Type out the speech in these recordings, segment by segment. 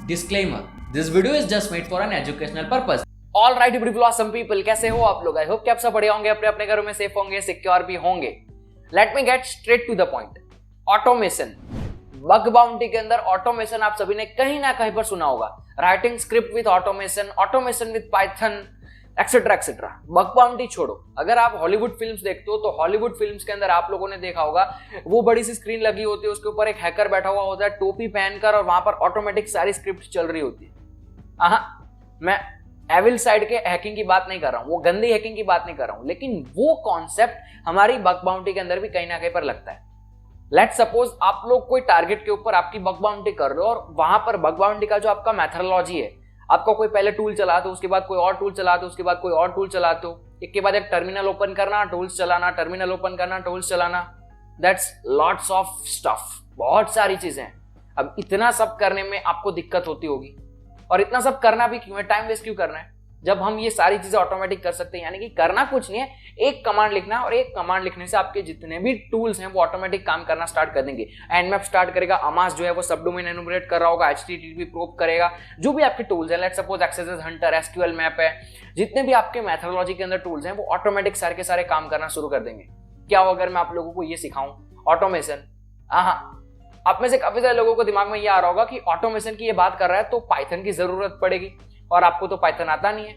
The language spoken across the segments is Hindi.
Disclaimer: This video is just made for an educational purpose. All right, beautiful awesome people, कैसे हो आप लोग? आई होप कि आप सब बढ़िया होंगे, अपने अपने घरों में सेफ होंगे, सिक्योर भी होंगे. Let me get straight to the point. Automation. Bug bounty के अंदर ऑटोमेशन आप सभी ने कहीं ना कहीं पर सुना होगा. Writing script with automation, automation with Python, etcetera etcetera. Bug bounty छोड़ो, अगर आप हॉलीवुड फिल्म्स देखते हो तो हॉलीवुड फिल्म्स के अंदर आप लोगों ने देखा होगा वो बड़ी सी स्क्रीन लगी होती है, उसके ऊपर एक हैकर बैठा हुआ होता है टोपी पहनकर, और वहां पर ऑटोमेटिक सारी स्क्रिप्ट चल रही होती है. मैं एविल साइड के हैकिंग की बात नहीं कर रहा हूं, वो गंदी हैकिंग की बात नहीं कर रहा हूं, लेकिन वो कॉन्सेप्ट हमारी बग बाउंटी के अंदर भी कहीं ना कहीं पर लगता है. लेट्स सपोज आप लोग कोई टारगेट के ऊपर आपकी बग बाउंटी कर रहे हो, और वहां पर बग बाउंटी का जो आपका मेथोडोलॉजी है, आपका कोई पहले टूल चलाते हो, उसके बाद कोई और टूल चलाते हो, उसके बाद कोई और टूल चलाते हो, एक के बाद एक टर्मिनल ओपन करना, टूल्स चलाना, टर्मिनल ओपन करना, टूल्स चलाना. दैट्स लॉट्स ऑफ स्टफ, बहुत सारी चीजें हैं. अब इतना सब करने में आपको दिक्कत होती होगी, और इतना सब करना भी क्यों है, टाइम वेस्ट क्यों करना है, जब हम ये सारी चीजें ऑटोमेटिक कर सकते हैं. यानी कि करना कुछ नहीं है, एक कमांड लिखना, और एक कमांड लिखने से आपके जितने भी टूल्स हैं वो ऑटोमेटिक काम करना स्टार्ट कर देंगे. एनमैप स्टार्ट करेगा, अमास जो है वो सब डोमेन एनुमरेट कर रहा होगा, एचटीटीपी प्रोब करेगा, जो भी आपके टूल्स हैं, let's suppose XSS Hunter, SQL map है, जितने भी आपके मेथोडोलॉजी के अंदर टूल्स हैं वो ऑटोमेटिक सारे के सारे काम करना शुरू कर देंगे. क्या हो अगर मैं आप लोगों को ये सिखाऊं ऑटोमेशन? आप में से काफी सारे लोगों को दिमाग में ये आ रहा होगा कि ऑटोमेशन की ये बात कर रहा है तो पाइथन की जरूरत पड़ेगी, और आपको तो पाइथन आता नहीं है.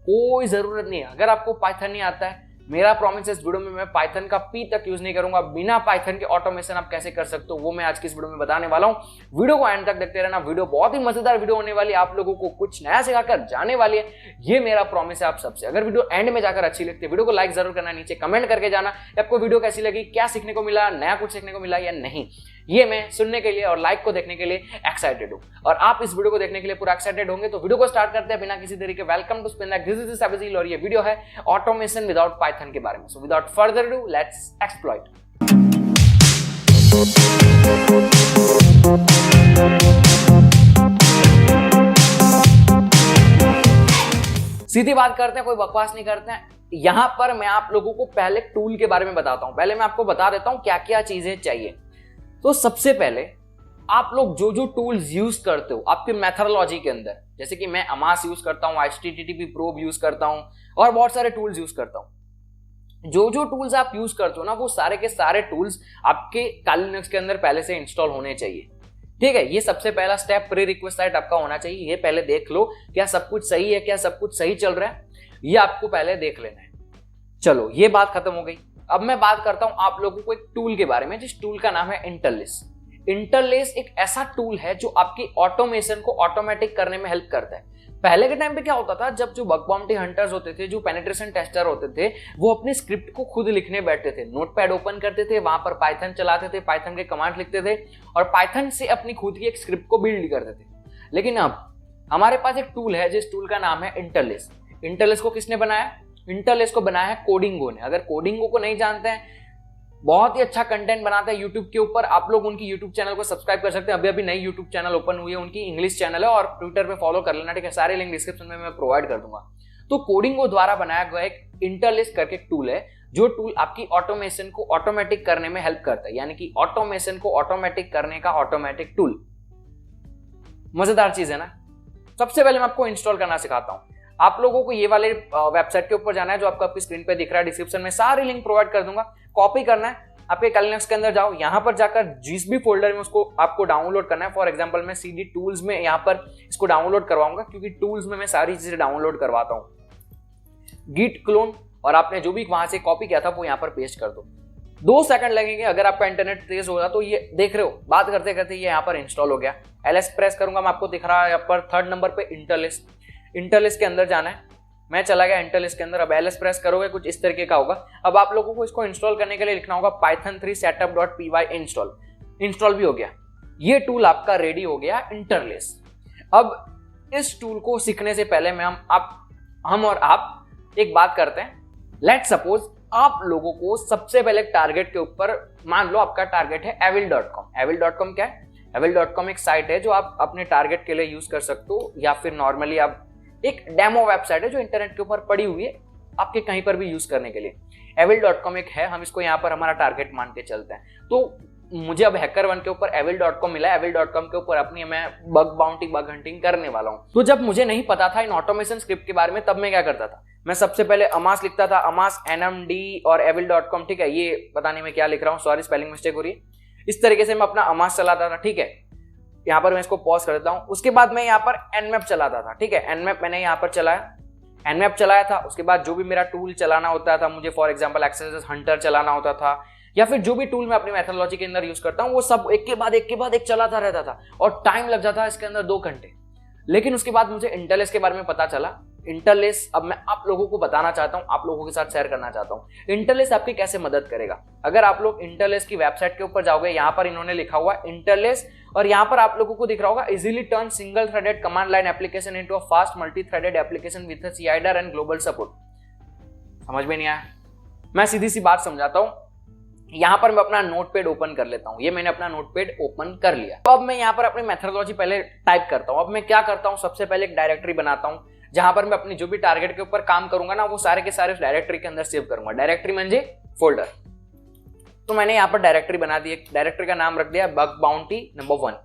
कोई जरूरत नहीं है. अगर आपको पाइथन नहीं आता है, मेरा प्रॉमिस इस वीडियो में मैं पाइथन का पी तक यूज नहीं करूंगा. बिना पाइथन के ऑटोमेशन आप कैसे कर सकते हो वो मैं आज की इस वीडियो में बताने वाला हूं. वीडियो को एंड तक देखते रहना, वीडियो बहुत ही मजेदार वीडियो होने वाली है, आप लोगों को कुछ नया सिखाकर जाने वाली है, ये मेरा प्रॉमिस है आप सबसे. अगर वीडियो एंड में जाकर अच्छी लगती है, वीडियो को लाइक जरूर करना, नीचे कमेंट करके जाना आपको वीडियो कैसी लगी, क्या सीखने को मिला, नया कुछ सीखने को मिला या नहीं. ये मैं सुनने के लिए और लाइक को देखने के लिए एक्साइटेड हूं, और आप इस वीडियो को देखने के लिए पूरा एक्साइटेड होंगे. तो वीडियो को स्टार्ट करते हैं बिना किसी देरी के. Welcome to spin that, this is Abhijeel, और ये वीडियो है ऑटोमेशन विदाउट पाइथन के बारे में. So without further do let's exploit. सीधी बात करते हैं, कोई बकवास नहीं करते हैं. यहां पर मैं आप लोगों को पहले टूल के बारे में बताता हूं. पहले मैं आपको बता देता हूं क्या क्या चीजें चाहिए. तो सबसे पहले आप लोग जो जो टूल्स यूज करते हो आपके मेथोडोलॉजी के अंदर, जैसे कि मैं अमास यूज करता हूं, एचटीटीपी प्रोब यूज करता हूं, और बहुत सारे टूल्स यूज करता हूं. जो जो टूल्स आप यूज करते हो ना, वो सारे के सारे टूल्स आपके काली लिनक्स के अंदर पहले से इंस्टॉल होने चाहिए. ठीक है, ये सबसे पहला स्टेप प्री रिक्वेस्ट साइट आपका होना चाहिए. ये पहले देख लो क्या सब कुछ सही है, क्या सब कुछ सही चल रहा है, ये आपको पहले देख लेना है. चलो, ये बात खत्म हो गई. अब मैं बात करता हूं आप लोगों को एक टूल के बारे में, जिस टूल का नाम है इंटरलेस. इंटरलेस एक ऐसा टूल है जो आपकी ऑटोमेशन को ऑटोमेटिक करने में हेल्प करता है. पहले के टाइम पे क्या होता था, जब जो बग बाउंटी हंटर्स होते थे, जो पेनिट्रेशन टेस्टर होते थे, वो अपने स्क्रिप्ट को खुद लिखने बैठते थे, नोटपैड ओपन करते थे, वहां पर पाइथन चलाते थे, पाइथन के कमांड लिखते थे, और पाइथन से अपनी खुद की एक स्क्रिप्ट को बिल्ड करते थे. लेकिन अब हमारे पास एक टूल है जिस टूल का नाम है इंटरलेस. इंटरलेस को किसने बनाया? इंटरलेस को बनाया है कोडिंगो ने. अगर कोडिंगो को नहीं जानते हैं, बहुत ही अच्छा कंटेंट बनाते हैं यूट्यूब के ऊपर, आप लोग उनकी यूट्यूब चैनल को सब्सक्राइब कर सकते हैं. अभी अभी नई यूट्यूब चैनल ओपन हुई है उनकी, इंग्लिश चैनल है, और ट्विटर पे फॉलो कर लेना. ठीक है, सारे लिंक डिस्क्रिप्शन में मैं प्रोवाइड कर दूंगा. तो कोडिंगो द्वारा बनाया गया एक इंटरलेस करके एक टूल है, जो टूल आपकी ऑटोमेशन को ऑटोमेटिक करने में हेल्प करता है. यानी कि ऑटोमेशन को ऑटोमेटिक करने का ऑटोमेटिक टूल. मजेदार चीज है ना. सबसे पहले मैं आपको इंस्टॉल करना सिखाता हूं. आप लोगों को ये वाले वेबसाइट के ऊपर जाना है जो आपको आपकी स्क्रीन पे दिख रहा है, डिस्क्रिप्शन में सारी लिंक प्रोवाइड कर दूंगा. कॉपी करना है, आपके काली लिनक्स के अंदर जाओ, यहां पर जाकर जिस भी फोल्डर में उसको आपको डाउनलोड करना है. फॉर एग्जांपल मैं सीडी टूल्स में यहां पर इसको डाउनलोड करवाऊंगा, क्योंकि टूल्स में मैं सारी चीजें डाउनलोड करवाता हूं. गिट क्लोन, और आपने जो भी वहां से कॉपी किया था वो यहां पर पेस्ट कर दो. 2 सेकंड लगेंगे. अगर आपका इंटरनेट तेज होगा तो ये देख रहे हो, बात करते करते ये यहाँ पर इंस्टॉल हो गया. एलएस प्रेस करूंगा, मैं आपको दिख रहा है यहाँ पर 3rd नंबर पे इंटरलेस. इंटरलेस के अंदर जाना है. मैं चला गया इंटरलेस के अंदर. अब एलएस प्रेस करोगे कुछ इस तरीके का होगा. अब आप लोगों को इसको इंस्टॉल करने के लिए लिखना होगा python 3 setup.py इंस्टॉल. इंस्टॉल भी हो गया. ये टूल आपका रेडी हो गया, इंटरलेस. अब इस टूल को सीखने से पहले मैं हम और आप एक बात करते हैं. लेट्स सपोज आप लोगों को सबसे पहले टारगेट के ऊपर, मान लो आपका टारगेट है एविल.com. एविल.com क्या है? एविल.com एक साइट है जो आप अपने टारगेट के लिए यूज कर सकते हो, या फिर नॉर्मली आप एक डेमो वेबसाइट है जो इंटरनेट के ऊपर पड़ी हुई है आपके कहीं पर भी यूज करने के लिए. एविल.com एक है, हम इसको यहाँ पर हमारा टारगेट मान के चलते हैं. तो मुझे अब HackerOne के ऊपर evil.com मिला है, evil.com के ऊपर अपनी मैं बग बाउंटी बग हंटिंग करने वाला हूँ। तो जब मुझे नहीं पता था इन ऑटोमेशन स्क्रिप्ट के बारे में, तब मैं क्या करता था, मैं सबसे पहले अमास लिखता था, अमास NMD और evil.com, ठीक है, ये पता नहीं मैं क्या लिख रहा हूँ, सॉरी स्पेलिंग मिस्टेक हो रही है। इस तरीके से मैं अपना अमास चलाता था, ठीक है। यहाँ पर मैं इसको पॉज कर देता हूँ। उसके बाद मैं यहाँ पर nmap चलाता था, ठीक है, nmap मैंने यहाँ पर चलाया, nmap चलाया था। उसके बाद जो भी मेरा टूल चलाना होता था, मुझे फॉर एग्जांपल एक्सेस हंटर चलाना होता था, या फिर जो भी टूल मैं अपनी मेथोडोलॉजी के अंदर यूज करता हूँ, वो सब एक के बाद एक चलाता रहता था और टाइम लग जाता है इसके अंदर 2 घंटे। लेकिन उसके बाद मुझे इंटेलेस के बारे में पता चला। इंटेलेस अब मैं आप लोगों को बताना चाहता हूँ, आप लोगों के साथ शेयर करना चाहता हूँ, इंटेलेस आपकी कैसे मदद करेगा। अगर आप लोग इंटेलेस की वेबसाइट के ऊपर जाओगे, यहाँ पर इन्होंने लिखा हुआ इंटेलेस, और यहाँ पर आप लोगों को दिख रहा होगा easily turn single threaded command line application into a fast multi threaded application with a CIDR and global support. समझ में नहीं आया? मैं सीधी सी बात समझाता हूँ। यहाँ पर मैं अपना नोटपैड ओपन कर लेता हूँ। ये मैंने अपना नोटपैड ओपन कर लिया। तो अब मैं यहाँ पर अपनी मेथोडोलॉजी पहले टाइप करता हूँ। अब मैं क्या करता हूँ, सबसे पहले एक डायरेक्टरी बनाता हूँ जहां पर मैं अपनी जो भी टारगेट के ऊपर काम करूंगा ना, वो सारे के सारे उस डायरेक्टरी के अंदर सेव करूंगा। डायरेक्टरी म्हणजे फोल्डर। तो मैंने यहाँ पर डायरेक्टरी बना दी। डायरेक्टरी का नाम रख दिया बग बाउंटी नंबर 1।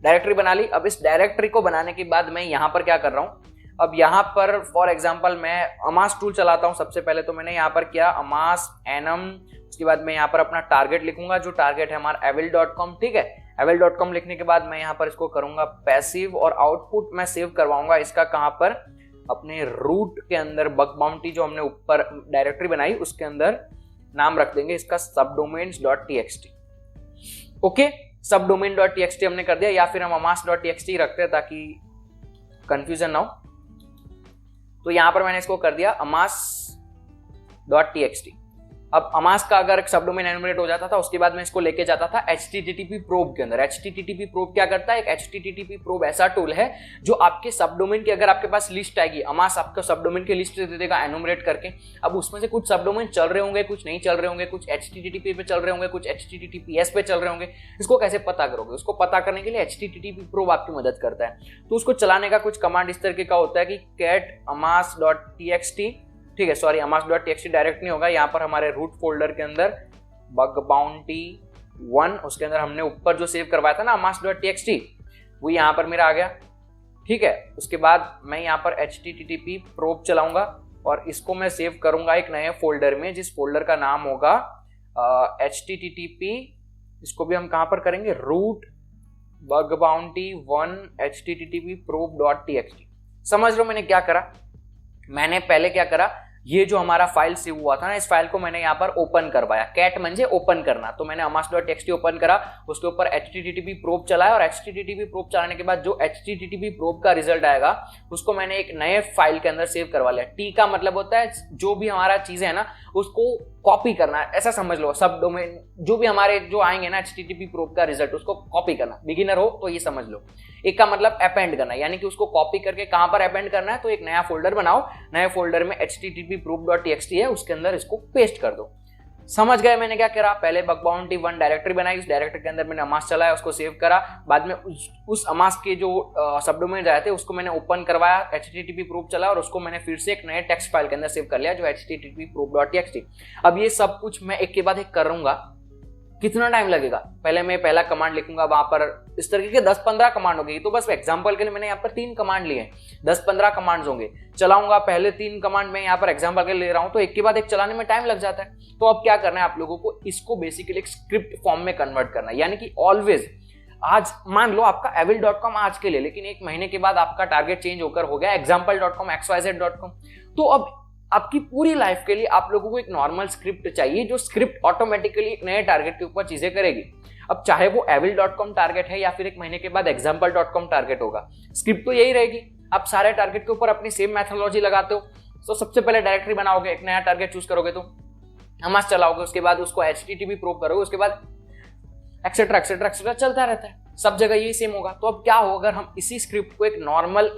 डायरेक्टरी बना ली। अब इस डायरेक्टरी को बनाने के बाद मैं यहाँ पर क्या कर रहा हूँ, अब यहाँ पर फॉर एग्जाम्पल मैं अमास टूल चलाता हूँ। सबसे पहले तो मैंने यहाँ पर किया अमास एनम। उसके बाद मैं यहाँ पर अपना टारगेट लिखूंगा, जो टारगेट है हमारा evil.com, ठीक है। evil.com लिखने के बाद मैं यहाँ पर इसको करूंगा पैसिव, और आउटपुट मैं सेव करवाऊंगा इसका कहाँ पर, अपने रूट के अंदर। बग बाउंटी जो हमने ऊपर डायरेक्टरी बनाई उसके अंदर नाम रख देंगे इसका subdomains.txt। ओके, subdomain.txt हमने कर दिया, या फिर हम amas.txt रखते हैं ताकि कंफ्यूजन ना हो। तो यहां पर मैंने इसको कर दिया amas.txt। अब अमास का अगर सब डोमेन एनुमरेट हो जाता था, उसके बाद मैं इसको लेके जाता था HTTP प्रोब के अंदर। HTTP प्रोब क्या करता है, एक HTTP प्रोब ऐसा टूल है जो आपके सब डोमेन की, अगर आपके पास लिस्ट आएगी, अमास आपको सब डोमेन की लिस्ट दे देगा एनुमरेट करके। अब उसमें से कुछ सब डोमेन चल रहे होंगे, कुछ नहीं चल रहे होंगे, कुछ HTTP पे चल रहे होंगे, कुछ HTTPS पे चल रहे होंगे। इसको कैसे पता करोगे? उसको पता करने के लिए HTTP प्रोब आपकी मदद करता है। तो उसको चलाने का कुछ कमांड इस तरीके का होता है कि cat amas.txt, ठीक है, सॉरी amas.txt डायरेक्ट नहीं होगा, यहाँ पर हमारे रूट फोल्डर के अंदर बग बाउंटी 1, उसके अंदर हमने ऊपर जो सेव करवाया था ना amas.txt, वो यहाँ पर मेरा आ गया, ठीक है। उसके बाद मैं यहाँ पर HTTP प्रोब चलाऊंगा और इसको मैं सेव करूंगा एक नए फोल्डर में, जिस फोल्डर का नाम होगा HTTP। इसको भी हम कहाँ पर करेंगे, root bug bounty 1 HTTP probe.txt। समझ लो मैंने क्या करा। मैंने पहले क्या करा, ये जो हमारा फाइल सेव हुआ था ना, इस फाइल को मैंने यहाँ पर ओपन करवाया। कैट म्हणजे ओपन करना, तो मैंने amas.txt ओपन करा, उसके ऊपर HTTP प्रोब चलाया, और HTTP प्रोब चलाने के बाद जो HTTP प्रोब का रिजल्ट आएगा उसको मैंने एक नए फाइल के अंदर सेव करवा लिया। टी का मतलब होता है जो भी हमारा चीजें है ना उसको कॉपी करना, ऐसा समझ लो। सब डोमेन जो भी हमारे जो आएंगे ना HTTP प्रोब का रिजल्ट, उसको कॉपी करना। बिगिनर हो तो ये समझ लो। एक का मतलब अपेंड करना, यानी कि उसको कॉपी करके कहां पर अपेंड करना है, तो एक नया फोल्डर बनाओ, नए फोल्डर में HTTP probe.txt है, उसके अंदर इसको पेस्ट कर दो। समझ गए मैंने क्या करा? पहले बग बाउंटी 1 डायरेक्टरी बनाई, उस डायरेक्टरी के अंदर मैंने अमास चलाया, उसको सेव करा। बाद में उस अमास के जो सब डोमेन आए थे उसको मैंने ओपन करवाया, HTTP प्रोब चला, और उसको मैंने फिर से एक नए टेक्स्ट फाइल के अंदर सेव कर लिया जो HTTP probe.txt। अब ये सब कुछ मैं एक के बाद एक करूंगा। कितना टाइम लगेगा? पहले मैं पहला कमांड लिखूंगा, वहां पर इस तरीके के 10-15 कमांड होंगे। तो बस एग्जांपल के लिए मैंने यहाँ पर 3 कमांड लिए, 10-15 कमांड्स होंगे, चलाऊंगा। पहले 3 कमांड मैं यहाँ पर एग्जांपल के लिए ले रहा हूँ, तो एक के बाद एक चलाने में टाइम लग जाता है। तो अब क्या करना है आप लोगों को, इसको बेसिकली एक स्क्रिप्ट फॉर्म में कन्वर्ट करना है। यानी कि ऑलवेज, आज मान लो आपका evil.com आज के लिए, लेकिन 1 महीने के बाद आपका टारगेट चेंज होकर हो गया example.com xyz.com, तो अब आपकी पूरी लाइफ के लिए आप लोगों को एक नॉर्मल स्क्रिप्ट चाहिए, जो स्क्रिप्ट ऑटोमेटिकली एक नए टारगेट के ऊपर चीजें करेगी। अब चाहे वो evil.com टारगेट है या फिर 1 महीने के बाद example.com टारगेट होगा, स्क्रिप्ट तो यही रहेगी। आप सारे टारगेट के ऊपर अपनी सेम मेथोडोलॉजी लगाते हो। तो सबसे पहले डायरेक्टरी बनाओगे, एक नया टारगेट चूज करोगे, तो अमास चलाओगे, उसके बाद उसको HTTP प्रोब करोगे, उसके बाद एक्सेट्रा एक्सेट्रा एक्सेट्रा चलता रहता है, सब जगह यही सेम होगा। तो अब क्या हो, अगर हम इसी स्क्रिप्ट को एक नॉर्मल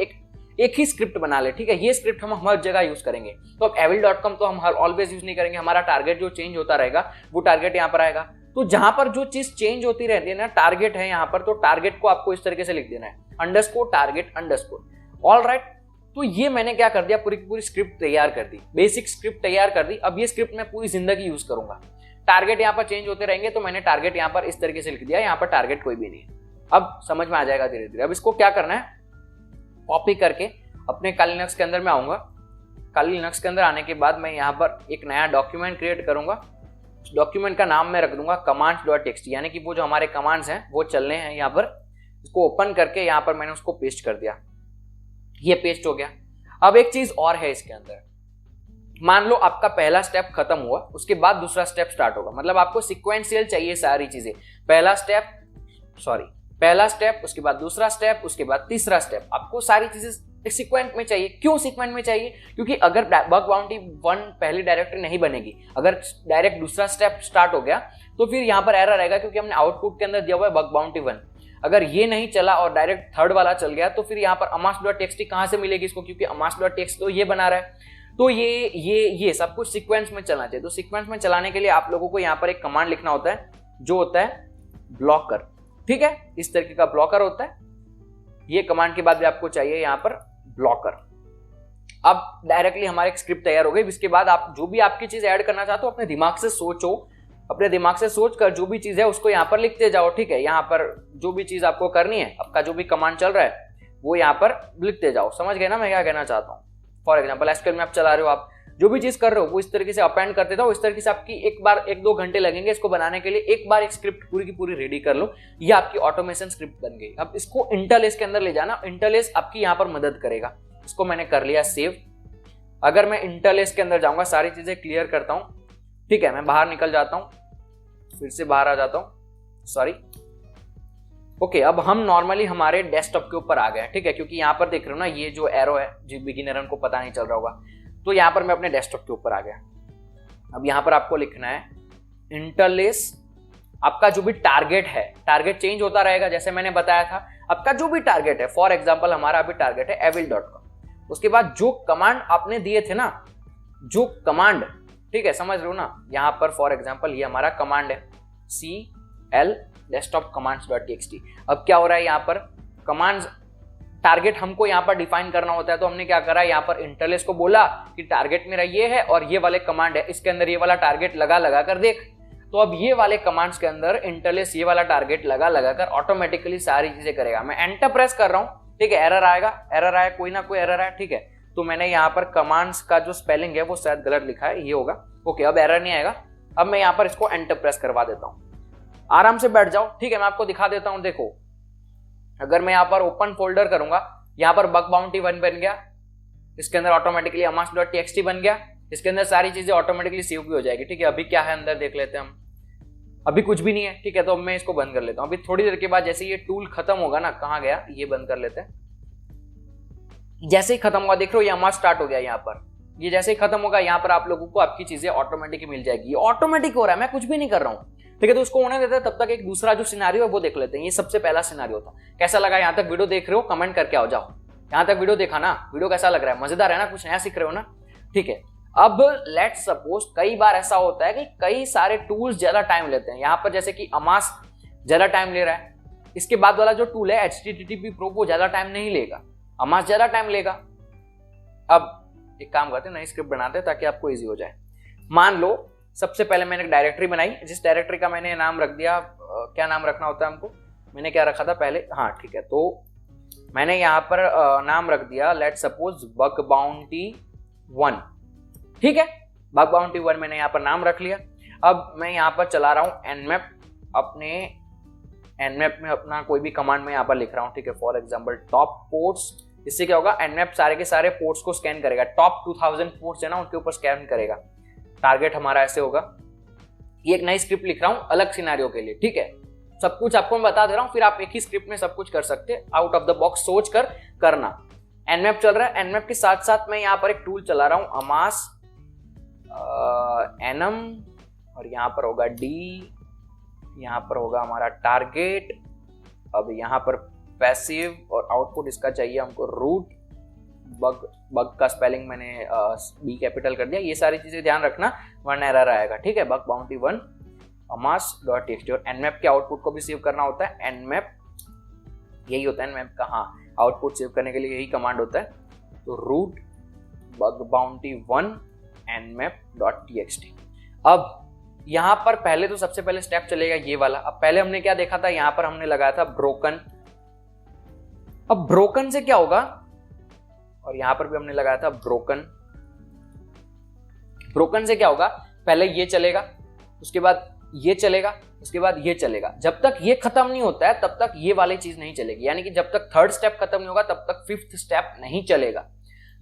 एक ही स्क्रिप्ट बना ले, ठीक है, ये स्क्रिप्ट हम हर जगह यूज करेंगे। तो अब evil.com तो हम हर ऑलवेज यूज नहीं करेंगे, हमारा टारगेट जो चेंज होता रहेगा वो टारगेट यहाँ पर आएगा। तो जहां पर जो चीज चेंज होती रहती है ना, टारगेट है यहाँ पर, तो टारगेट को आपको इस तरीके से लिख देना है, _target_। ऑल राइट, तो ये मैंने क्या कर दिया, पूरी की पूरी स्क्रिप्ट तैयार कर दी, बेसिक स्क्रिप्ट तैयार कर दी। अब ये स्क्रिप्ट मैं पूरी जिंदगी यूज करूंगा। टारगेट यहाँ पर चेंज होते रहेंगे, तो मैंने टारगेट यहाँ पर इस तरीके से लिख दिया, यहाँ पर टारगेट कोई भी नहीं है। अब समझ में आ जाएगा धीरे धीरे। अब इसको क्या करना है, कॉपी करके अपने काली लिनक्स के अंदर मैं आऊंगा। काली लिनक्स के अंदर आने के बाद मैं यहाँ पर एक नया डॉक्यूमेंट क्रिएट करूंगा। डॉक्यूमेंट का नाम मैं रख दूंगा commands.txt, यानी कि वो जो हमारे कमांड्स हैं वो चलने हैं यहाँ पर। इसको ओपन करके यहाँ पर मैंने उसको पेस्ट कर दिया, ये पेस्ट हो गया। अब एक चीज और है इसके अंदर, मान लो आपका पहला स्टेप खत्म हुआ, उसके बाद दूसरा स्टेप स्टार्ट होगा, मतलब आपको सिक्वेंशियल चाहिए सारी चीजें। पहला स्टेप, उसके बाद दूसरा स्टेप, उसके बाद तीसरा स्टेप, आपको सारी चीजें सीक्वेंस में चाहिए। क्यों सीक्वेंस में चाहिए? क्योंकि अगर बग बाउंटी 1 पहली डायरेक्टरी नहीं बनेगी, अगर डायरेक्ट दूसरा स्टेप स्टार्ट हो गया तो फिर यहाँ पर एरर आएगा, क्योंकि हमने आउटपुट के अंदर दिया हुआ है बग बाउंटी 1। अगर ये नहीं चला और डायरेक्ट थर्ड वाला चल गया तो फिर यहाँ पर amas.txt कहां से मिलेगी इसको, क्योंकि amas.txt तो ये बना रहा है। तो ये सब कुछ सीक्वेंस में चलना चाहिए। तो सीक्वेंस में चलाने के लिए आप लोगों को यहाँ पर एक कमांड लिखना होता है जो होता है ब्लॉकर। ठीक है, इस तरीके का ब्लॉकर होता है। ये कमांड के बाद भी आपको चाहिए यहाँ पर ब्लॉकर। अब डायरेक्टली हमारी एक स्क्रिप्ट तैयार हो गई। इसके बाद आप जो भी आपकी चीज ऐड करना चाहते हो अपने दिमाग से सोचो, अपने दिमाग से सोच कर जो भी चीज है उसको यहाँ पर लिखते जाओ। ठीक है, यहाँ पर जो भी चीज आपको करनी है, आपका जो भी कमांड चल रहा है वो यहाँ पर लिखते जाओ। समझ गए ना मैं क्या कहना चाहता हूँ? फॉर एग्जाम्पल एसक्यूएल में आप चला रहे हो, आप जो भी चीज कर रहे हो वो इस तरीके से अपेंड करते जाओ। इस तरीके से आपकी एक दो घंटे लगेंगे इसको बनाने के लिए। एक बार एक स्क्रिप्ट पूरी की पूरी रेडी कर लो, ये आपकी ऑटोमेशन स्क्रिप्ट बन गई। अब इसको इंटरलेस के अंदर ले जाना, इंटरलेस आपकी यहाँ पर मदद करेगा। इसको मैंने कर लिया सेव। अगर मैं इंटरलेस के अंदर जाऊंगा, सारी चीजें क्लियर करता हूँ। ठीक है, मैं बाहर निकल जाता हूँ, फिर से बाहर आ जाता हूँ, सॉरी। ओके, अब हम नॉर्मली हमारे डेस्कटॉप के ऊपर आ गए। ठीक है, क्योंकि यहाँ पर देख रहे हो ना ये जो एरो है, जो बिगिनर उनको पता नहीं चल रहा होगा, तो यहाँ पर मैं अपने डेस्कटॉप के ऊपर आ गया। अब यहाँ पर आपको लिखना है इंटरलेस। आपका जो भी टारगेट है, टारगेट चेंज होता रहेगा जैसे मैंने बताया था। आपका जो भी टारगेट है, फॉर एग्जाम्पल हमारा अभी टारगेट है evil.com। उसके बाद जो कमांड आपने दिए थे ना, जो कमांड, ठीक है समझ रहे हो ना, यहाँ पर फॉर एग्जाम्पल ये हमारा कमांड है cl desktop commands.txt। अब क्या हो रहा है यहाँ पर, कमांड्स टारगेट हमको यहाँ पर डिफाइन करना होता है। तो हमने क्या करा, यहाँ पर इंटरलेस को बोला कि टारगेट मेरा ये है और ये वाले कमांड है, इसके अंदर ये वाला टारगेट लगा कर देख। तो अब ये वाले कमांड्स के अंदर इंटरलेस ये वाला टारगेट लगा कर ऑटोमेटिकली सारी चीजें करेगा। मैं एंटर प्रेस कर रहा हूँ, ठीक है, एरर आया, कोई ना कोई एरर आया। ठीक है, तो मैंने यहाँ पर कमांड्स का जो स्पेलिंग है वो शायद गलत लिखा है, ये होगा। ओके, अब एरर नहीं आएगा। अब मैं यहाँ पर इसको एंटर प्रेस करवा देता हूँ। आराम से बैठ जाओ। ठीक है, मैं आपको दिखा देता हूँ। देखो, अगर मैं यहाँ पर ओपन फोल्डर करूंगा, यहाँ पर बग बाउंटी 1 बन गया, इसके अंदर ऑटोमेटिकली amas.txt बन गया, इसके अंदर सारी चीजें ऑटोमेटिकली सेव भी हो जाएगी। ठीक है, अभी क्या है अंदर देख लेते हैं हम। अभी कुछ भी नहीं है। ठीक है, तो अब मैं इसको बंद कर लेता हूँ। अभी थोड़ी देर के बाद जैसे ये टूल खत्म होगा ना, कहाँ गया, ये बंद कर लेते हैं। जैसे ही खत्म हुआ, देख रहे हो ये amas स्टार्ट हो गया यहाँ पर। ये जैसे ही खत्म होगा, यहाँ पर आप लोगों को आपकी चीजें ऑटोमेटिक मिल जाएगी। ये ऑटोमेटिक हो रहा है, मैं कुछ भी नहीं कर रहा हूँ। ठीक है, तो उसको होने देते हैं। तब तक एक दूसरा जो सिनारियो है वो देख लेते हैं। ये सबसे पहला सिनारियो था। कैसा लगा? यहाँ तक वीडियो देख रहे हो, कमेंट करके आओ जाओ। यहाँ तक वीडियो देखा ना, वीडियो कैसा लग रहा है? मजेदार है ना? कुछ नया सीख रहे हो ना? ठीक है, अब लेट्स सपोज कई बार ऐसा होता है कि कई सारे टूल्स ज्यादा टाइम लेते हैं। यहाँ पर जैसे कि amas ज्यादा टाइम ले रहा है, इसके बाद वाला जो टूल है http pro वो ज्यादा टाइम नहीं लेगा, amas ज्यादा टाइम लेगा। अब एक काम करते हैं, नई स्क्रिप्ट बनाते हैं ताकि आपको इजी हो जाए। मान लो सबसे पहले मैंने एक डायरेक्टरी बनाई, जिस डायरेक्टरी का मैंने नाम रख दिया, क्या नाम रखना होता है हमको, मैंने क्या रखा था पहले, हाँ ठीक है, तो मैंने यहाँ पर नाम रख दिया लेट्स सपोज बग बाउंटी 1। ठीक है, बग बाउंटी 1 मैंने यहाँ पर नाम रख लिया। अब मैं यहाँ पर चला रहा हूँ nmap, अपने nmap में अपना कोई भी कमांड में यहाँ पर लिख रहा हूँ। ठीक है, फॉर एग्जाम्पल टॉप पोर्ट्स। इससे क्या होगा, nmap सारे के सारे पोर्ट्स को स्कैन करेगा। टॉप 2000 पोर्ट्स है ना, उनके ऊपर स्कैन करेगा। टारगेट हमारा ऐसे होगा। ये एक नई स्क्रिप्ट लिख रहा हूं अलग सिनेरियो के लिए। ठीक है, सब कुछ आपको मैं बता दे रहा हूं, फिर आप एक ही स्क्रिप्ट में सब कुछ कर सकते हैं। आउट ऑफ द बॉक्स सोच कर करना। nmap चल रहा है, nmap के साथ साथ मैं यहाँ पर एक टूल चला रहा हूं amas enum, और यहाँ पर होगा d, यहाँ पर होगा हमारा टारगेट। अब यहाँ पर पैसिव और आउटपुट इसका चाहिए हमको रूट। बग का स्पेलिंग मैंने बी कैपिटल कर दिया। ये सारी चीजें ध्यान रखना वरना एरर आएगा। ठीक है, बग बाउंटी 1 amas.txt। और nmap के आउटपुट को भी सेव करना होता है। nmap यही होता है nmap का, हाँ, आउटपुट सेव करने के लिए यही कमांड होता है। तो रूट बग बाउंटी 1 nmap.txt। अब यहां पर पहले तो सबसे पहले स्टेप चलेगा ये वाला। अब पहले हमने क्या देखा था, यहां पर हमने लगाया था ब्रोकन। अब ब्रोकन से क्या होगा, और यहां पर भी हमने लगाया था ब्रोकन। ब्रोकन से क्या होगा, पहले ये चलेगा, उसके बाद ये चलेगा, उसके बाद ये चलेगा। जब तक ये खत्म नहीं होता है तब तक ये वाली चीज नहीं चलेगी, यानी कि जब तक थर्ड स्टेप खत्म नहीं होगा तब तक फिफ्थ स्टेप नहीं चलेगा।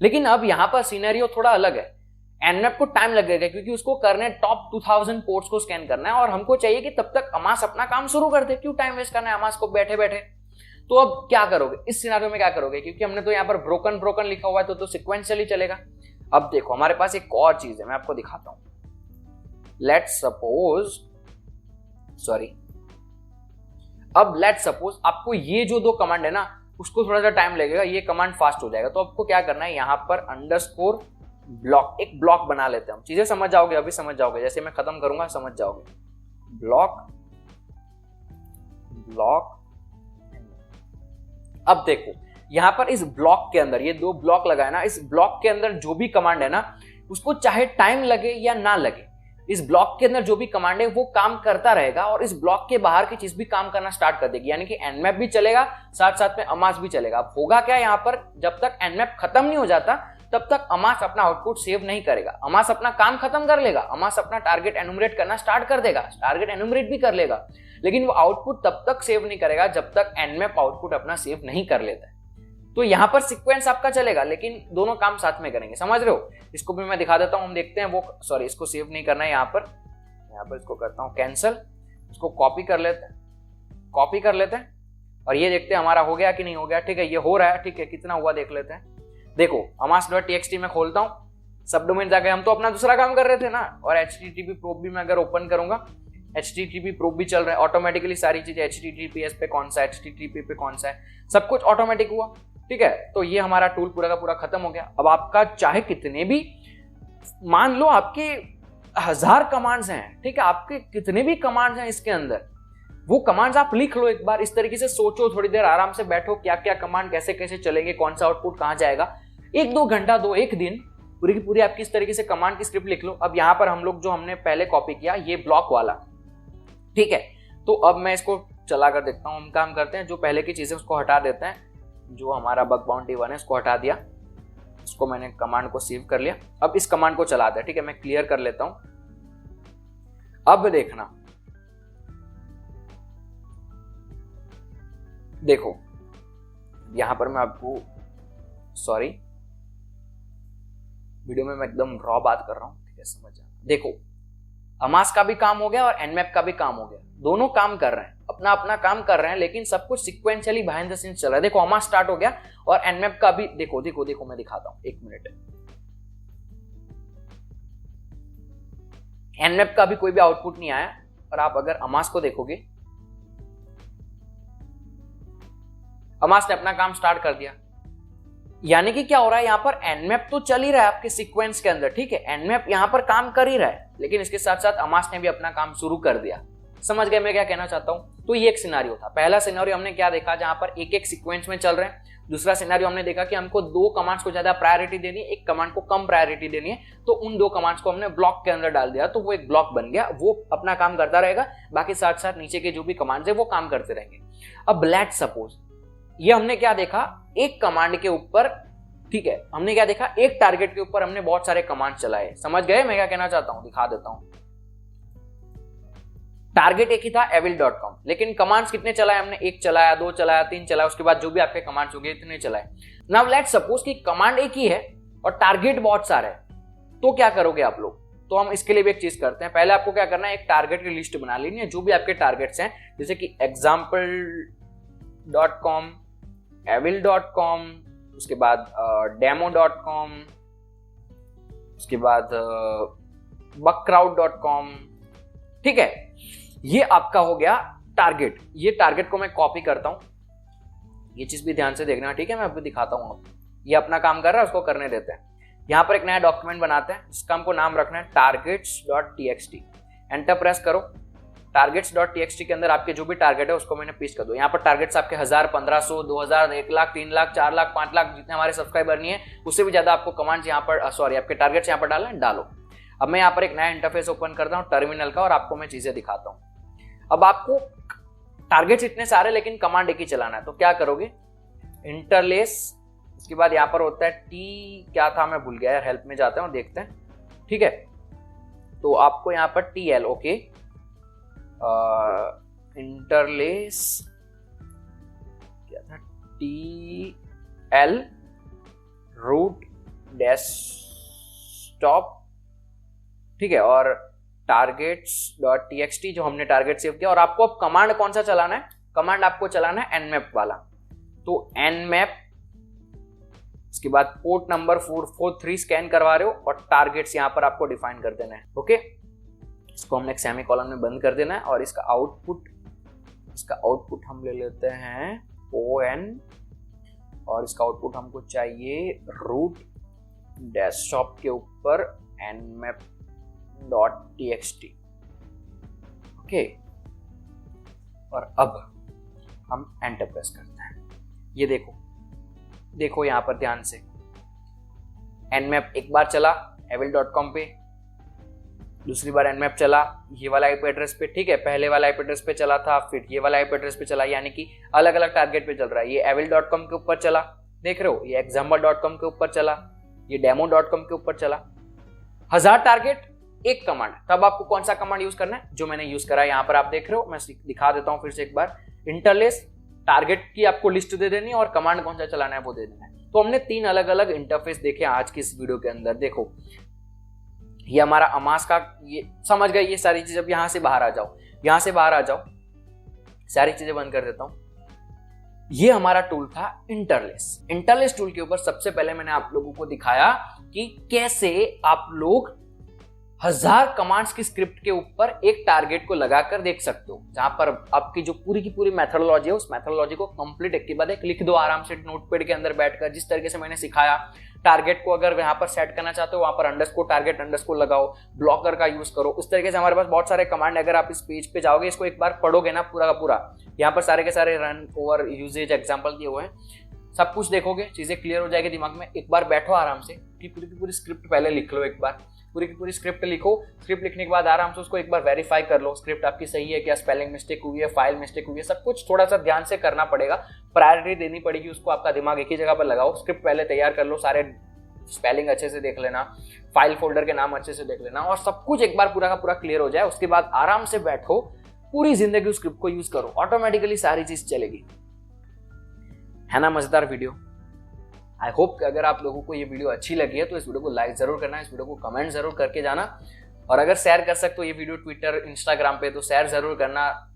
लेकिन अब यहां पर सिनेरियो थोड़ा अलग है। एनमैप को टाइम लगेगा क्योंकि उसको करने टॉप 2000 पोर्ट्स को स्कैन करना है, और हमको चाहिए कि तब तक अमास अपना काम शुरू कर दे। क्यों टाइम वेस्ट करना है अमास को बैठे बैठे। तो अब क्या करोगे इस सिनेरियो में, क्या करोगे, क्योंकि हमने तो यहाँ पर ब्रोकन ब्रोकन लिखा हुआ है तो सिक्वेंशियली चलेगा। अब देखो हमारे पास एक और चीज है, मैं आपको दिखाता हूं। लेट्स सपोज आपको ये जो दो कमांड है ना उसको थोड़ा सा टाइम लगेगा, ये कमांड फास्ट हो जाएगा। तो आपको क्या करना है, यहां पर अंडरस्कोर ब्लॉक, एक ब्लॉक बना लेते हैं हम। चीजें समझ जाओगे, अभी समझ जाओगे, जैसे मैं खत्म करूंगा समझ जाओगे। ब्लॉक। अब देखो यहां पर इस ब्लॉक के अंदर ये दो ब्लॉक लगाए ना, इस ब्लॉक के अंदर जो भी कमांड है ना उसको चाहे टाइम लगे या ना लगे, इस ब्लॉक के अंदर जो भी कमांड है वो काम करता रहेगा, और इस ब्लॉक के बाहर की चीज भी काम करना स्टार्ट कर देगी। यानी कि एनमैप भी चलेगा, साथ साथ में अमास भी चलेगा। अब होगा क्या, यहाँ पर जब तक एनमैप खत्म नहीं हो जाता तब तक अमास अपना आउटपुट सेव नहीं करेगा। अमास अपना काम खत्म कर लेगा, अमास अपना टारगेट एनुमरेट करना स्टार्ट कर देगा, टारगेट एनुमरेट भी कर लेगा, लेकिन वो आउटपुट तब तक सेव नहीं करेगा जब तक एनमैप आउटपुट अपना सेव नहीं कर लेता है। तो यहां पर सीक्वेंस आपका चलेगा, लेकिन दोनों काम साथ में करेंगे। समझ रहे हो। इसको भी मैं दिखा देता हूं, हम देखते हैं वो, सॉरी इसको सेव नहीं करना है, यहां पर इसको करता हूं कैंसिल, इसको कॉपी कर लेते हैं और ये देखते हैं हमारा हो गया कि नहीं हो गया। ठीक है, ये हो रहा है, ठीक है, कितना हुआ देख लेते हैं। देखो amas.txt में खोलता हूं, सब डोमेन जाके हम तो अपना दूसरा काम कर रहे थे ना, और http प्रोब भी मैं अगर ओपन करूंगा, http प्रोब भी चल रहा है ऑटोमेटिकली, सारी चीजें https पे कौन सा है, http पे कौन सा है, सब कुछ ऑटोमेटिक हुआ। ठीक है, तो ये हमारा टूल पूरा का पूरा खत्म हो गया। अब आपका चाहे कितने भी, मान लो आपके 1000 कमांड्स हैं, ठीक है, आपके कितने भी कमांड्स हैं इसके अंदर, वो कमांड्स आप लिख लो एक बार, इस तरीके से सोचो, थोड़ी देर आराम से बैठो, क्या क्या कमांड कैसे कैसे चलेंगे, कौन सा आउटपुट कहां जाएगा, 1-2 घंटा दो, एक दिन पूरी की पूरी आपकी इस तरीके से कमांड की स्क्रिप्ट लिख लो। अब यहां पर हम लोग जो हमने पहले कॉपी किया ये ब्लॉक वाला, ठीक है, तो अब मैं इसको चला कर देखता हूं। हम काम करते हैं, जो पहले की चीजें उसको हटा देते हैं, जो हमारा बग बाउंटी 1 है उसको हटा दिया, इसको मैंने कमांड को सेव कर लिया। अब इस कमांड को चलाते हैं, ठीक है, मैं क्लियर कर लेता हूं। अब देखना, देखो यहां पर मैं आपको, सॉरी वीडियो में मैं एकदम रॉ बात कर रहा हूं, ठीक है, समझ जाना। देखो अमास का भी काम हो गया और एनमैप का भी काम हो गया, दोनों काम कर रहे हैं, अपना अपना काम कर रहे हैं, लेकिन सब कुछ सिक्वेंशियली बिहाइंड द सीन्स चल रहा है। देखो अमास स्टार्ट हो गया और एनमैप का भी, देखो देखो देखो मैं दिखाता हूं, एक मिनट। एनमैप का भी कोई भी आउटपुट नहीं आया, और आप अगर अमास को देखोगे, अमास ने अपना काम स्टार्ट कर दिया। यानी कि क्या हो रहा है, यहां पर एनमैप तो चल ही रहा है आपके सीक्वेंस के अंदर, ठीक है, एनमैप यहां पर काम कर ही रहा है, लेकिन इसके साथ साथ अमास ने भी अपना काम शुरू कर दिया। समझ गए मैं क्या कहना चाहता हूं। तो ये एक सिनेरियो था। पहला सिनेरियो हमने क्या देखा, जहां पर एक एक सीक्वेंस में चल रहे हैं। दूसरा सिनेरियो हमने देखा कि हमको 2 कमांड्स को ज्यादा प्रायोरिटी देनी है, एक कमांड को कम प्रायोरिटी देनी है, तो उन 2 कमांड्स को हमने ब्लॉक के अंदर डाल दिया, तो वो एक ब्लॉक बन गया, वो अपना काम करता रहेगा, बाकी साथ साथ नीचे के जो भी कमांड्स है वो काम करते रहेंगे। अब लेट्स सपोज ये हमने क्या देखा, एक कमांड के ऊपर, ठीक है, हमने क्या देखा, एक टारगेट के ऊपर हमने बहुत सारे कमांड चलाए। समझ गए मैं क्या कहना चाहता हूं, दिखा देता हूं। टारगेट एक ही था evil.com, लेकिन कमांड्स कितने चलाए हमने, 1 चलाया, 2 चलाया, 3 चलाया, उसके बाद जो भी आपके कमांड्स हो गए इतने चलाए। नाउ लेट्स सपोज कि कमांड एक ही है और टारगेट बहुत सारे हैं, तो क्या करोगे आप लोग। तो हम इसके लिए भी एक चीज करते हैं। पहले आपको क्या करना है, एक टारगेट की लिस्ट बना लेनी है, जो भी आपके टारगेट्स हैं, जैसे कि example.com, evil.com, उसके बाद demo.com, उसके बाद bugcrowd.com, ठीक है, ये आपका हो गया टारगेट। ये टारगेट को मैं कॉपी करता हूं, ये चीज भी ध्यान से देखना, ठीक है, मैं आपको दिखाता हूं। ये अपना काम कर रहा है, उसको करने देते हैं। यहां पर एक नया डॉक्यूमेंट बनाते हैं, जिसका हमको नाम रखना है targets.txt। एंटर प्रेस करो। targets.txt के अंदर आपके जो भी टारगेट है उसको मैंने पेस्ट कर दो। यहाँ पर टारगेट्स आपके 1000, 1500, 2000, 1 लाख, 3 लाख, 4 लाख, 5 लाख, जितने हमारे सब्सक्राइबर नहीं है, उससे भी ज्यादा आपको कमांड्स यहाँ पर, सॉरी आपके टारगेट्स यहाँ पर डालना है, डालो। अब मैं यहाँ पर एक नया इंटरफेस ओपन करता हूँ टर्मिनल का और आपको मैं चीजें दिखाता हूँ। अब आपको टारगेट्स इतने सारे लेकिन कमांड एक ही चलाना है, तो क्या करोगे, इंटरलेस, उसके बाद यहाँ पर होता है टी, क्या था मैं भूल गया यार, हेल्प में जाते हैं और देखते हैं, ठीक है। तो आपको यहाँ पर TL, ओके, इंटरलेस क्या था, TL रूट डेस्कटॉप, ठीक है, और targets.txt जो हमने टारगेट सेव किया। और आपको अब कमांड कौन सा चलाना है, कमांड आपको चलाना है nmap वाला, तो nmap, उसके बाद पोर्ट नंबर 443 स्कैन करवा रहे हो और टारगेट्स यहां पर आपको डिफाइन कर देना है, ओके। इसको हमने एक सेमीकोलन में बंद कर देना है और इसका आउटपुट हम ले लेते हैं ON, और इसका आउटपुट हमको चाहिए रूट डेस्कटॉप के ऊपर nmap.txt, ओके। और अब हम एंटर प्रेस करते हैं। ये देखो यहां पर ध्यान से, nmap एक बार चला avil.com पे, दूसरी बार nmap चला ये वाला आईपी एड्रेस पे, ठीक है, पहले वाला आईपी एड्रेस पे चला था, फिर ये वाला आईपी एड्रेस पे चला, यानी कि अलग अलग टारगेट पे चल रहा है। ये avil.com के ऊपर चला, देख रहे हो, ये example.com के ऊपर चला, ये demo.com के ऊपर चला, 1000 टारगेट एक कमांड। तब आपको कौन सा कमांड यूज करना है, जो मैंने यूज करा है यहाँ पर आप देख रहे हो, मैं दिखा देता हूं फिर से एक बार। इंटरलेस, टारगेट की आपको लिस्ट दे देनी है और कमांड कौन सा चलाना है वो दे देना है। तो हमने 3 अलग अलग इंटरफेस देखे आज की इस वीडियो के अंदर। देखो ये हमारा अमास का, ये समझ गए ये सारी चीज। अब यहां से बाहर आ जाओ, यहां से बाहर आ जाओ, सारी चीजें बंद कर देता हूं। ये हमारा टूल था इंटरलेस। इंटरलेस टूल के ऊपर सबसे पहले मैंने आप लोगों को दिखाया कि कैसे आप लोग 1000 कमांड्स की स्क्रिप्ट के ऊपर एक टारगेट को लगाकर देख सकते हो, जहां पर आपकी जो पूरी की पूरी मेथोडोलॉजी है उस मेथोडोलॉजी को कंप्लीट एक के बाद एक लिख दो आराम से नोटपैड के अंदर बैठकर। जिस तरीके से मैंने सिखाया, टारगेट को अगर यहाँ पर सेट करना चाहते हो वहां पर अंडरस्कोर टारगेट अंडरस्कोर लगाओ, ब्लॉकर का यूज करो। उस तरीके से हमारे पास बहुत सारे कमांड, अगर आप इस पेज पे जाओगे, इसको एक बार पढ़ोगे ना पूरा का पूरा, यहाँ पर सारे के सारे रन, ओवर, यूजेज, एग्जाम्पल दिए हुए हैं, सब कुछ देखोगे, चीजें क्लियर हो जाएगी दिमाग में। एक बार बैठो आराम से, पूरी की पूरी स्क्रिप्ट पहले लिख लो, एक बार पूरी की पूरी स्क्रिप्ट लिखो। स्क्रिप्ट लिखने के बाद आराम से उसको एक बार वेरीफाई कर लो, स्क्रिप्ट आपकी सही है क्या, स्पेलिंग मिस्टेक हुई है, फाइल मिस्टेक हुई है, सब कुछ थोड़ा सा ध्यान से करना पड़ेगा, प्रायोरिटी देनी पड़ेगी उसको। आपका दिमाग एक ही जगह पर लगाओ, स्क्रिप्ट पहले तैयार कर लो, सारे स्पेलिंग अच्छे से देख लेना, फाइल फोल्डर के नाम अच्छे से देख लेना, और सब कुछ एक बार पूरा का पूरा क्लियर हो जाए, उसके बाद आराम से बैठो, पूरी जिंदगी उस स्क्रिप्ट को यूज करो, ऑटोमेटिकली सारी चीज चलेगी। है ना मजेदार वीडियो? आई होप कि अगर आप लोगों को ये वीडियो अच्छी लगी है तो इस वीडियो को लाइक जरूर करना, इस वीडियो को कमेंट जरूर करके जाना, और अगर शेयर कर सकते हो ये वीडियो ट्विटर, इंस्टाग्राम पे, तो शेयर जरूर करना,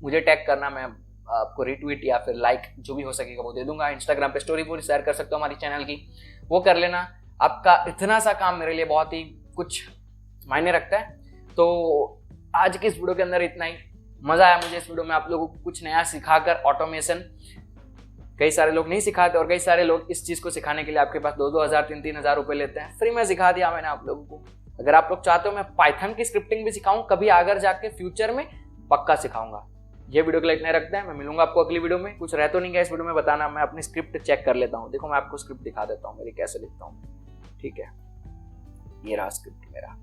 मुझे टैग करना, मैं आपको रिट्वीट या फिर लाइक जो भी हो सकेगा वो दे दूंगा। इंस्टाग्राम पे स्टोरी पूरी शेयर कर सकते हो हमारी चैनल की, वो कर लेना। आपका इतना सा काम मेरे लिए बहुत ही कुछ मायने रखता है। तो आज की इस वीडियो के अंदर इतना ही। मजा आया मुझे इस वीडियो में आप लोगों को कुछ नया सिखाकर, ऑटोमेशन। कई सारे लोग नहीं सिखाते और कई सारे लोग इस चीज को सिखाने के लिए आपके पास 2-2 हज़ार 3-3 हज़ार रुपए लेते हैं। फ्री में सिखा दिया मैंने आप लोगों को। अगर आप लोग चाहते हो मैं पाइथन की स्क्रिप्टिंग भी सिखाऊं कभी आगे जाके फ्यूचर में, पक्का सिखाऊंगा। ये वीडियो के लिए इतना रखते हैं, मैं मिलूंगा आपको अगली वीडियो में। कुछ रह तो नहीं गया इस वीडियो में बताना, मैं अपनी स्क्रिप्ट चेक कर लेता हूँ। देखो मैं आपको स्क्रिप्ट दिखा देता हूँ मेरी कैसे लिखता हूँ, ठीक है। ये रहा स्क्रिप्ट मेरा,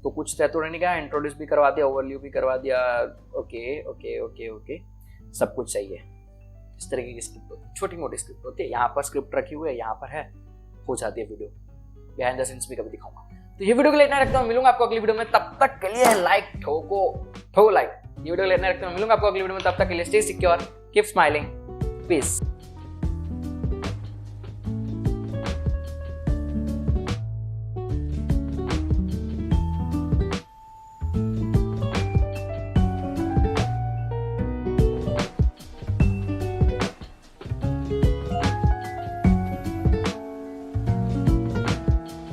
तो कुछ रह तो नहीं गया, इंट्रोड्यूस भी करवा दिया, ओवरव्यू भी करवा दिया, ओके ओके ओके ओके, सब कुछ सही है। इस तरीके की स्क्रिप्ट होती है, छोटी मोटी स्क्रिप्ट होती है। यहाँ पर स्क्रिप्ट रखी हुई है, यहाँ पर है, हो जाती है वीडियो। बिहाइंड द सीन्स भी कभी दिखाऊंगा। तो ये वीडियो के लिए इतना रखता हूँ, मिलूंगा आपको अगली वीडियो में। तब तक के लिए लाइक ठोको लाइक। ये वीडियो के लिए इतना रखता हूँ, मिलूंगा आपको अगली वीडियो में। तब तक के लिए stay secure, keep smiling, piece.